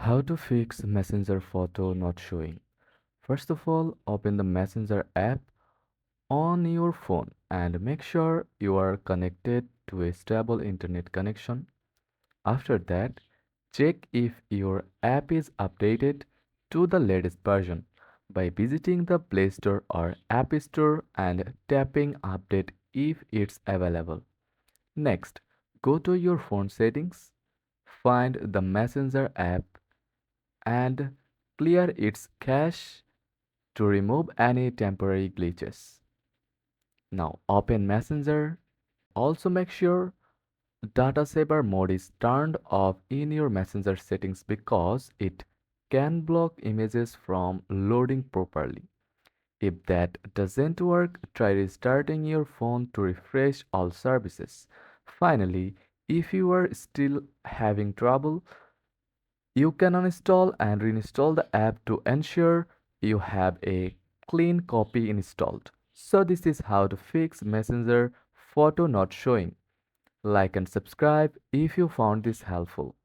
How to fix Messenger photo not showing. First of all, open the Messenger app on your phone and make sure you are connected to a stable internet connection. After that, check if your app is updated to the latest version by visiting the Play Store or App Store and tapping Update if it's available. Next, go to your phone settings, find the Messenger app and clear its cache to remove any temporary glitches. Now open Messenger. Also make sure data saver mode is turned off in your Messenger settings because it can block images from loading properly. If that doesn't work, try restarting your phone to refresh all services. Finally, if you are still having trouble, you can uninstall and reinstall the app to ensure you have a clean copy installed. So this is how to fix Messenger photo not showing. Like and subscribe if you found this helpful.